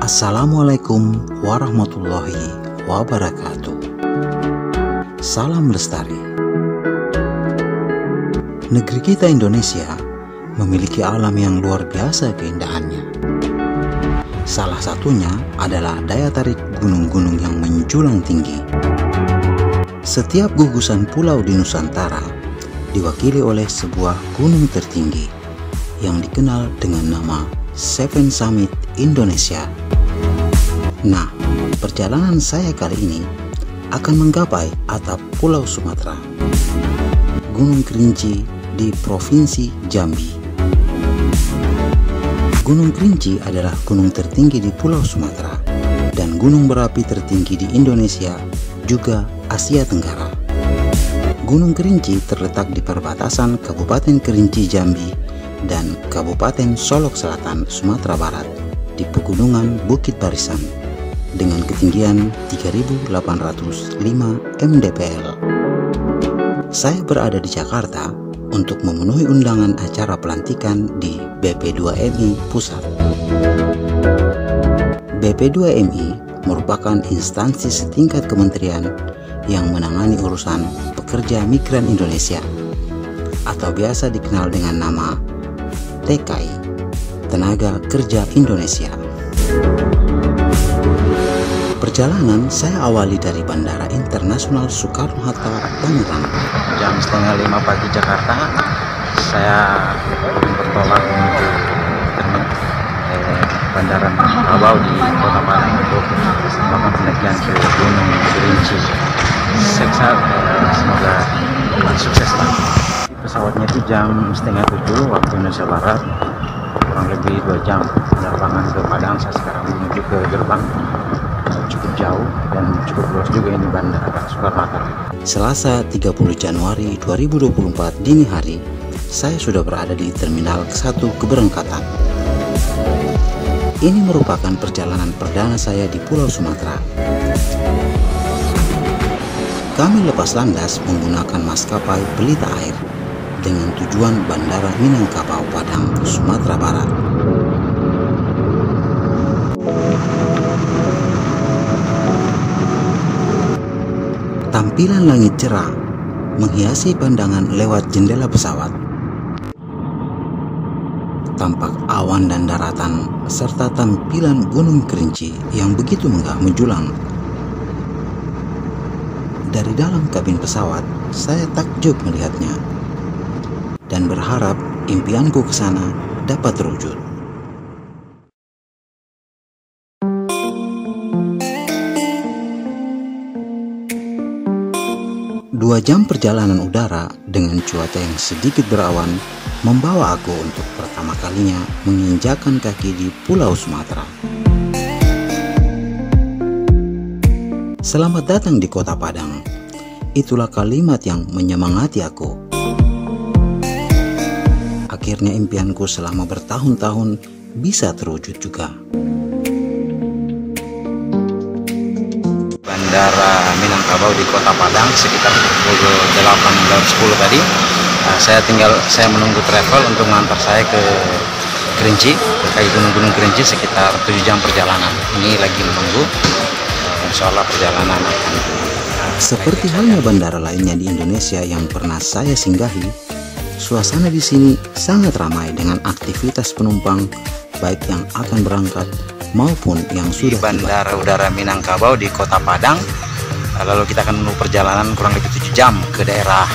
Assalamualaikum warahmatullahi wabarakatuh. Salam lestari. Negeri kita Indonesia memiliki alam yang luar biasa keindahannya. Salah satunya adalah daya tarik gunung-gunung yang menjulang tinggi. Setiap gugusan pulau di Nusantara diwakili oleh sebuah gunung tertinggi yang dikenal dengan nama Seven Summit Indonesia. Nah, perjalanan saya kali ini akan menggapai atap Pulau Sumatera, Gunung Kerinci di Provinsi Jambi. Gunung Kerinci adalah gunung tertinggi di Pulau Sumatera dan gunung berapi tertinggi di Indonesia juga Asia Tenggara. Gunung Kerinci terletak di perbatasan Kabupaten Kerinci Jambi dan Kabupaten Solok Selatan Sumatera Barat di pegunungan Bukit Barisan dengan ketinggian 3.805 mdpl. Saya berada di Jakarta untuk memenuhi undangan acara pelantikan di BP2MI Pusat. BP2MI merupakan instansi setingkat kementerian yang menangani urusan pekerja migran Indonesia atau biasa dikenal dengan nama TKI, Tenaga Kerja Indonesia. Perjalanan saya awali dari Bandara Internasional Soekarno-Hatta, Tangerang. Jam setengah 5 pagi Jakarta, saya bertolak menuju Bandara Minangkabau di Kota Padang untuk melakukan pendakian ke Gunung Kerinci. Semoga sukses lah. Pesawatnya itu jam setengah 7 waktu Indonesia Barat, kurang lebih 2 jam penerbangan ke Padang. Saya sekarang menuju ke gerbang. Cukup jauh dan cukup luas juga ini Bandara Soekarno-Hatta. Selasa 30 Januari 2024 dini hari, saya sudah berada di Terminal 1 keberangkatan. Ini merupakan perjalanan perdana saya di Pulau Sumatera. Kami lepas landas menggunakan maskapai Pelita Air dengan tujuan Bandara Minangkabau Padang, Sumatera Barat. Tampilan langit cerah menghiasi pandangan lewat jendela pesawat. Tampak awan dan daratan serta tampilan Gunung Kerinci yang begitu megah menjulang. Dari dalam kabin pesawat, saya takjub melihatnya dan berharap impianku ke sana dapat terwujud. 2 jam perjalanan udara dengan cuaca yang sedikit berawan membawa aku untuk pertama kalinya menginjakkan kaki di Pulau Sumatera. Selamat datang di Kota Padang. Itulah kalimat yang menyemangati aku. Akhirnya impianku selama bertahun-tahun bisa terwujud juga. Bandara Minangkabau di Kota Padang sekitar pukul 8:10 tadi. Saya menunggu travel untuk mengantar saya ke Kerinci, ke Gunung Kerinci, sekitar 7 jam perjalanan. Ini lagi menunggu. Insya Allah perjalanan akan seperti halnya bandara lainnya di Indonesia yang pernah saya singgahi. Suasana di sini sangat ramai dengan aktivitas penumpang baik yang akan berangkat maupun yang sudah tiba. Bandara Udara Minangkabau di Kota Padang. Lalu kita akan menempuh perjalanan kurang lebih 7 jam ke daerah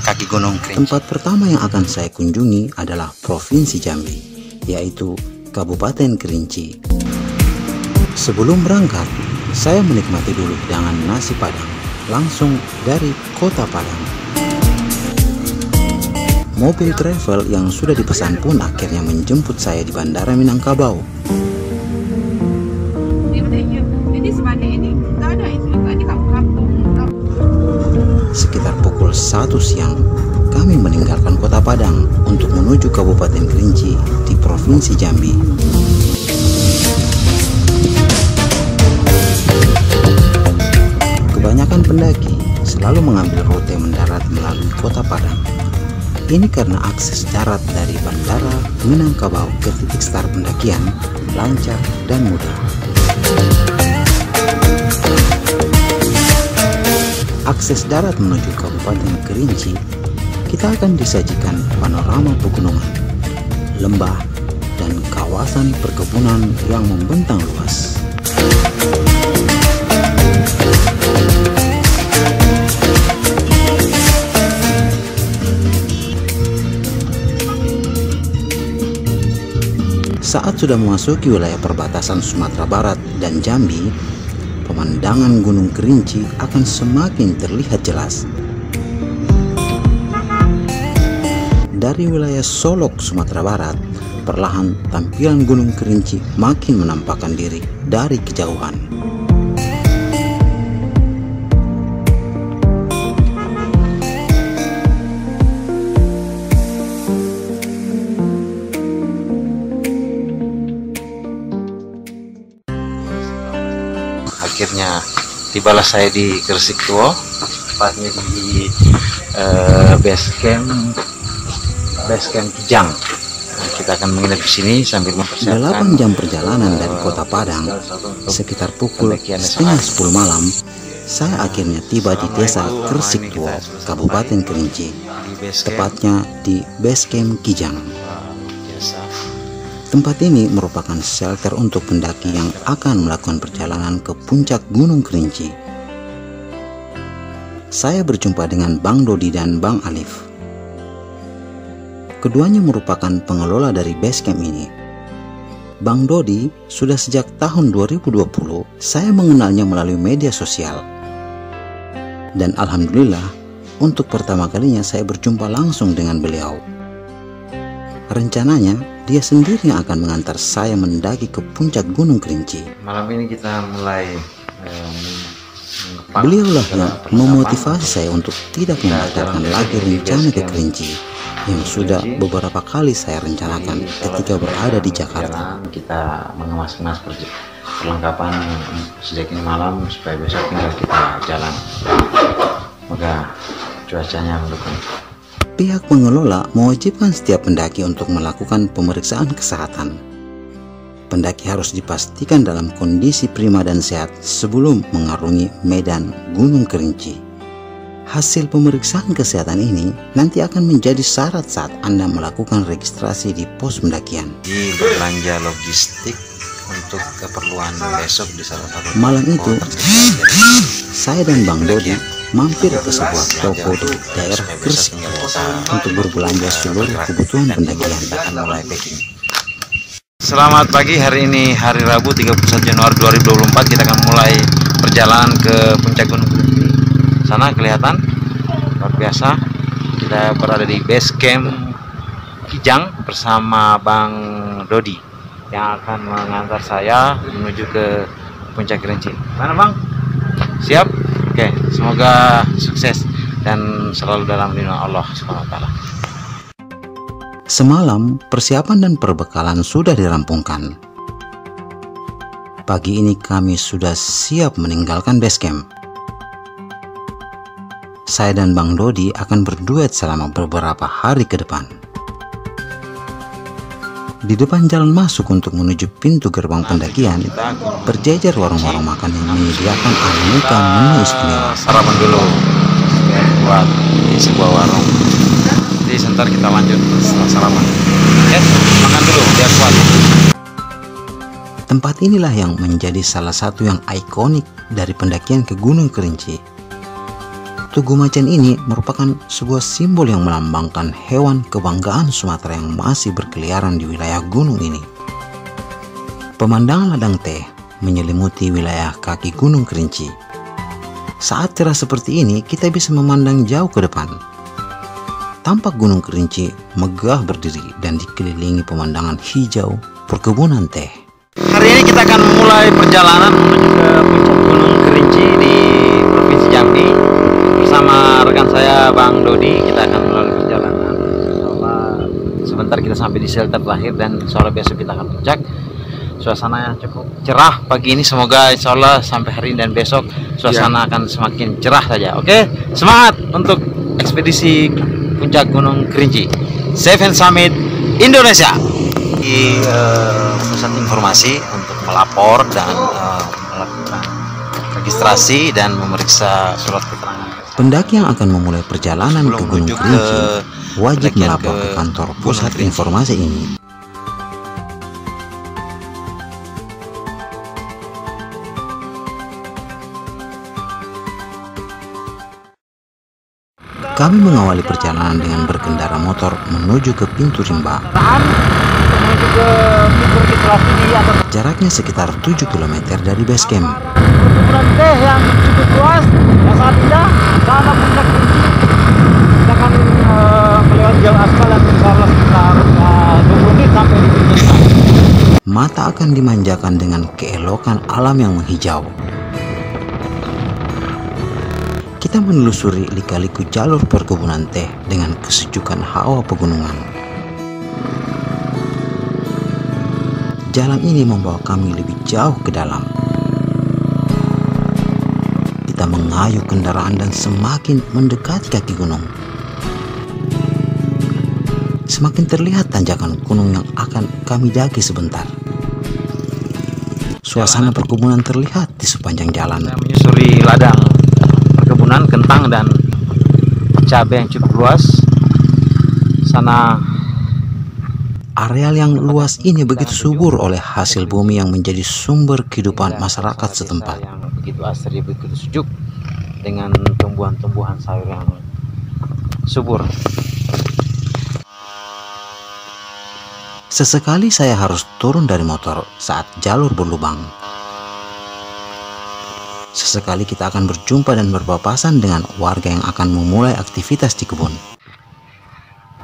kaki Gunung Kerinci. Tempat pertama yang akan saya kunjungi adalah Provinsi Jambi, yaitu Kabupaten Kerinci. Sebelum berangkat, saya menikmati dulu hidangan nasi Padang langsung dari Kota Padang. Mobil travel yang sudah dipesan pun akhirnya menjemput saya di Bandara Minangkabau. Sekitar pukul 1 siang, kami meninggalkan Kota Padang untuk menuju Kabupaten Kerinci di Provinsi Jambi. Kebanyakan pendaki selalu mengambil rute mendarat melalui Kota Padang. Ini karena akses darat dari Bandara Minangkabau ke titik start pendakian lancar dan mudah. Akses darat menuju Kabupaten Kerinci, kita akan disajikan panorama pegunungan, lembah, dan kawasan perkebunan yang membentang luas. Saat sudah memasuki wilayah perbatasan Sumatera Barat dan Jambi, pemandangan Gunung Kerinci akan semakin terlihat jelas. Dari wilayah Solok, Sumatera Barat, perlahan tampilan Gunung Kerinci makin menampakkan diri dari kejauhan. Akhirnya tibalah saya di Gresik Tuo, tepatnya di base camp Kijang. Nah, kita akan menginap di sini sambil mempersiapkan 8 jam perjalanan dari kota Padang, sekitar pukul setengah 10 malam, saya akhirnya tiba di desa Gresik Tuo, Kabupaten Kerinci, tepatnya di base camp Kijang. Tempat ini merupakan shelter untuk pendaki yang akan melakukan perjalanan ke puncak Gunung Kerinci. Saya berjumpa dengan Bang Dodi dan Bang Alif. Keduanya merupakan pengelola dari base camp ini. Bang Dodi sudah sejak tahun 2020 saya mengenalnya melalui media sosial. Dan alhamdulillah, untuk pertama kalinya saya berjumpa langsung dengan beliau. Rencananya, dia sendiri yang akan mengantar saya mendaki ke puncak Gunung Kerinci. Malam ini kita mulai Beliaulah yang memotivasi saya untuk tidak membatalkan lagi rencana ke Kerinci yang sudah beberapa kali saya rencanakan ketika berada di Jakarta. Kita mengemas-ngemas perlengkapan sejak ini malam supaya besok tinggal kita jalan. Semoga cuacanya mendukung. Pihak pengelola mewajibkan setiap pendaki untuk melakukan pemeriksaan kesehatan. Pendaki harus dipastikan dalam kondisi prima dan sehat sebelum mengarungi medan Gunung Kerinci. Hasil pemeriksaan kesehatan ini nanti akan menjadi syarat saat Anda melakukan registrasi di pos pendakian. Di belanja logistik untuk keperluan besok di salah satu malam itu, saya dan Bang Dodi mampir ke sebuah toko di daerah Gresik untuk berbelanja seluruh kebutuhan pendakian. Akan mulai packing. Selamat pagi, hari ini hari Rabu 31 Januari 2024. Kita akan mulai perjalanan ke puncak Gunung Kerinci. Sana kelihatan luar biasa. Kita berada di base camp Kijang bersama Bang Dodi yang akan mengantar saya menuju ke puncak Kerinci. Mana Bang? Siap? Oke, semoga sukses dan selalu dalam lindungan Allah SWT. Semalam, persiapan dan perbekalan sudah dirampungkan. Pagi ini kami sudah siap meninggalkan base camp. Saya dan Bang Dodi akan berduet selama beberapa hari ke depan. Di depan jalan masuk untuk menuju pintu gerbang pendakian, berjejer warung-warung makan yang menyediakan aneka menu istimewa. Sarapan dulu buat di sebuah warung. Jadi sebentar kita lanjut setelah sarapan. Oke, makan dulu biar kuat. Tempat inilah yang menjadi salah satu yang ikonik dari pendakian ke Gunung Kerinci. Tugu macan ini merupakan sebuah simbol yang melambangkan hewan kebanggaan Sumatera yang masih berkeliaran di wilayah gunung ini. Pemandangan ladang teh menyelimuti wilayah kaki Gunung Kerinci. Saat cerah seperti ini, kita bisa memandang jauh ke depan. Tampak Gunung Kerinci megah berdiri dan dikelilingi pemandangan hijau perkebunan teh. Hari ini kita akan mulai perjalanan menuju ke puncak Gunung Kerinci di Provinsi Jambi. Bersama rekan saya Bang Dodi, kita akan melalui perjalanan. Sebentar kita sampai di shelter terakhir dan insya Allah besok kita akan puncak. Suasana yang cukup cerah pagi ini, semoga insya Allah sampai hari ini dan besok suasana akan semakin cerah saja. Oke, semangat untuk ekspedisi puncak Gunung Kerinci, Seven Summit, Indonesia. Di pusat informasi untuk melapor dan melakukan registrasi dan memeriksa surat keterangan. Pendaki yang akan memulai perjalanan ke Gunung Kerinci wajib melapor ke kantor pusat informasi ini. Kami mengawali perjalanan dengan berkendara motor menuju ke pintu rimba. Jaraknya sekitar 7 km dari base camp. Perkebunan teh yang cukup luas, yang saat indah, sana puncak Kerinci. Kita akan melewati jalan aspal yang insya Allah sekitar 20 menit sampai di pintu. Mata akan dimanjakan dengan keelokan alam yang menghijau. Kita menelusuri lika-liku jalur perkebunan teh dengan kesejukan hawa pegunungan. Jalan ini membawa kami lebih jauh ke dalam. Kita mengayuh kendaraan dan semakin mendekati kaki gunung. Semakin terlihat tanjakan gunung yang akan kami daki sebentar. Suasana perkebunan terlihat di sepanjang jalan. Kita menyusuri ladang perkebunan kentang dan cabai yang cukup luas. Sana areal yang luas ini begitu subur oleh hasil bumi yang menjadi sumber kehidupan masyarakat setempat. yang begitu asri, begitu sejuk dengan tumbuhan-tumbuhan sayur yang subur. Sesekali saya harus turun dari motor saat jalur berlubang. Sesekali kita akan berjumpa dan berpapasan dengan warga yang akan memulai aktivitas di kebun.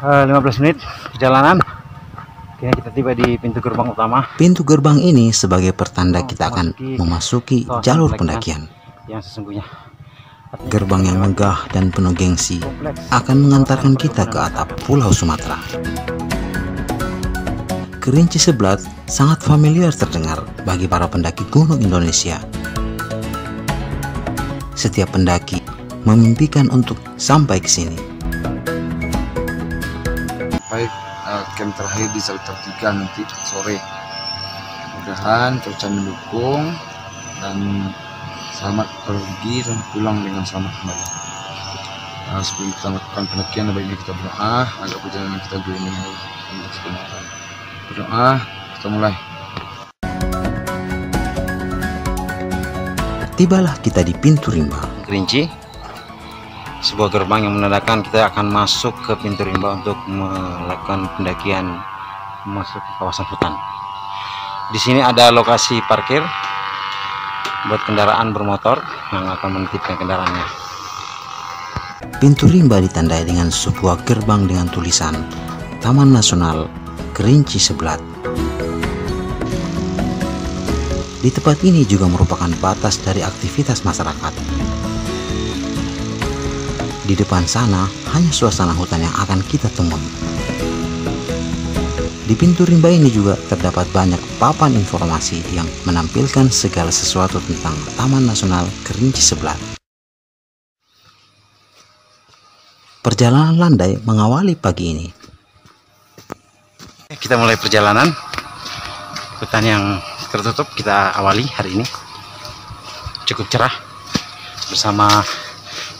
15 menit perjalanan, kini kita tiba di pintu gerbang utama. Pintu gerbang ini sebagai pertanda kita akan memasuki jalur pendakian. Yang sesungguhnya Gerbang yang megah dan penuh gengsi akan mengantarkan kita ke atap Pulau Sumatera. Kerinci Seblat sangat familiar terdengar bagi para pendaki gunung Indonesia. Setiap pendaki memimpikan untuk sampai ke sini. Baik, camp terakhir di shelter 3 nanti sore. Mudah-mudahan cuaca mendukung dan selamat pergi dan pulang dengan selamat kembali. Sebelum kita melakukan pendakian, baiknya kita berdoa agar perjalanan kita kali ini berkelancaran. Berdoa, kita mulai. Tibalah kita di pintu rimba. Kerinci, sebuah gerbang yang menandakan kita akan masuk ke pintu rimba untuk melakukan pendakian masuk ke kawasan hutan. Di sini ada lokasi parkir buat kendaraan bermotor yang akan menitipkan kendaraannya. Pintu rimba ditandai dengan sebuah gerbang dengan tulisan Taman Nasional Kerinci Seblat. Di tempat ini juga merupakan batas dari aktivitas masyarakat. Di depan sana hanya suasana hutan yang akan kita temui. Di pintu rimba ini juga terdapat banyak papan informasi yang menampilkan segala sesuatu tentang Taman Nasional Kerinci Seblat. Perjalanan landai mengawali pagi ini. Kita mulai perjalanan. Hutan yang tertutup kita awali hari ini. Cukup cerah bersama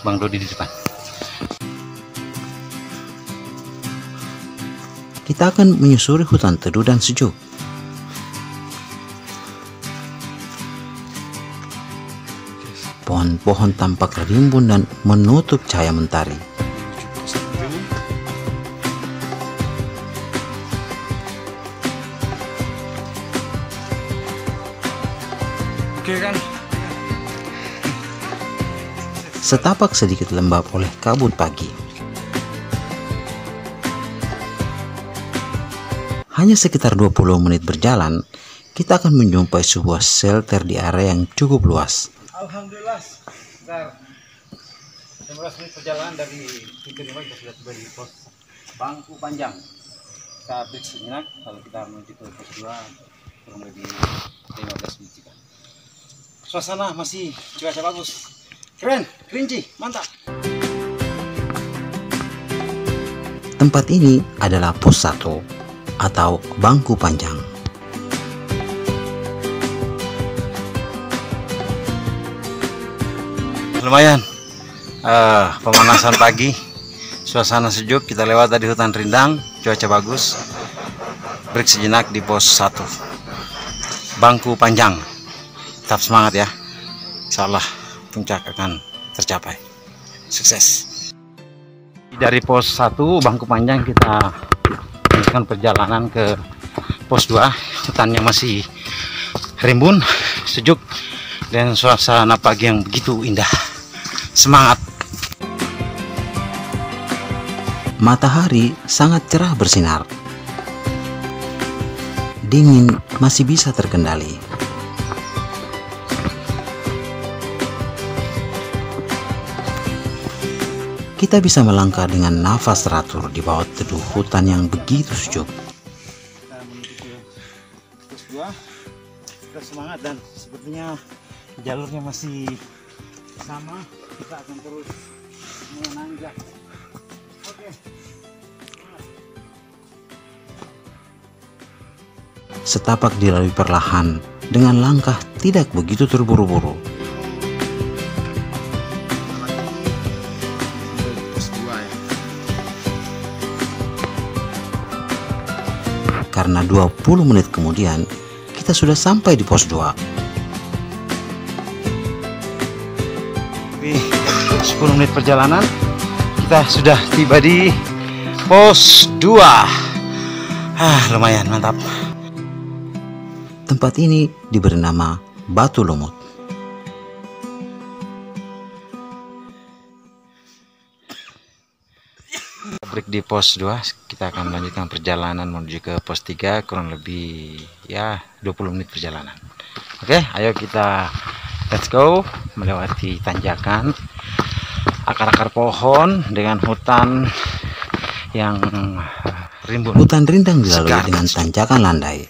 Bang Dodi di depan. Kita akan menyusuri hutan teduh dan sejuk. Pohon-pohon tampak rimbun dan menutup cahaya mentari. Setapak sedikit lembab oleh kabut pagi. Hanya sekitar 20 menit berjalan, kita akan menjumpai sebuah shelter di area yang cukup luas. Alhamdulillah, sekitar 15 menit perjalanan dari pintu rimba kita sudah tiba di pos Bangku Panjang. Kita break sejenak, kalau kita menuju ke pos 2 kurang lebih 15 menit juga. Suasana masih cuaca bagus, keren, Kerinci, mantap. Tempat ini adalah pos 1 atau bangku panjang. Lumayan pemanasan pagi, suasana sejuk. Kita lewat tadi hutan rindang, cuaca bagus. Break sejenak di pos 1 bangku panjang. Tetap semangat ya, insyaallah puncak akan tercapai. Sukses. Dari pos 1 bangku panjang kita lanjutkan perjalanan ke pos 2. Hutannya masih rimbun, sejuk, dan suasana pagi yang begitu indah. Semangat. Matahari sangat cerah bersinar. Dingin masih bisa terkendali. Kita bisa melangkah dengan nafas teratur di bawah teduh hutan yang begitu sejuk. Kita menuju ke pos 2. Kita semangat dan sepertinya jalurnya masih sama. Kita akan terus menanjak. Oke. Setapak dilalui perlahan dengan langkah tidak begitu terburu-buru. Karena 20 menit kemudian kita sudah sampai di pos 2. 10 menit perjalanan kita sudah tiba di pos 2. Lumayan mantap. Tempat ini diberi nama Batu Lumut. Break di pos 2, kita akan melanjutkan perjalanan menuju ke pos 3, kurang lebih ya 20 menit perjalanan. Oke, ayo kita let's go melewati tanjakan, akar-akar pohon dengan hutan yang rimbun. Hutan rindang dilalui dengan tanjakan landai.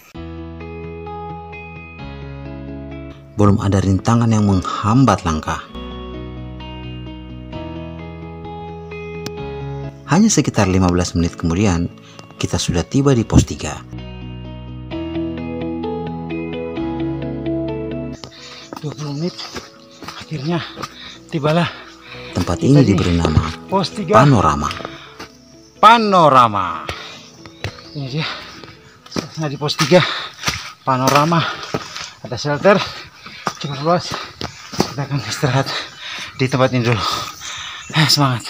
Belum ada rintangan yang menghambat langkah. Hanya sekitar 15 menit kemudian, kita sudah tiba di pos 3. 20 menit, akhirnya tibalah. Tempat ini diberi nama Pos 3 Panorama. Panorama. Ini dia, suasana di pos 3 Panorama. Ada shelter cukup luas. Kita akan istirahat di tempat ini dulu. Semangat.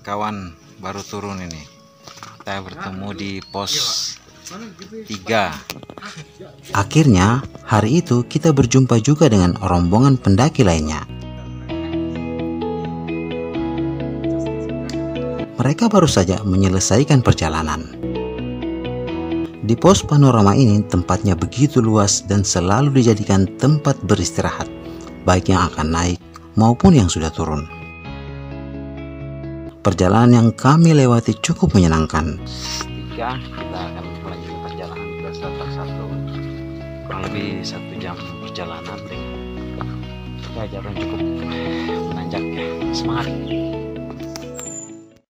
Kawan baru turun ini. Kita bertemu di pos 3. Akhirnya, hari itu kita berjumpa juga dengan rombongan pendaki lainnya. Mereka baru saja menyelesaikan perjalanan. Di pos Panorama ini tempatnya begitu luas dan selalu dijadikan tempat beristirahat, baik yang akan naik maupun yang sudah turun. Perjalanan yang kami lewati cukup menyenangkan. 3, kita akan melanjutkan perjalanan ke starter 1, kurang lebih 1 jam perjalanan. Jalan cukup menanjak ya. Semangat.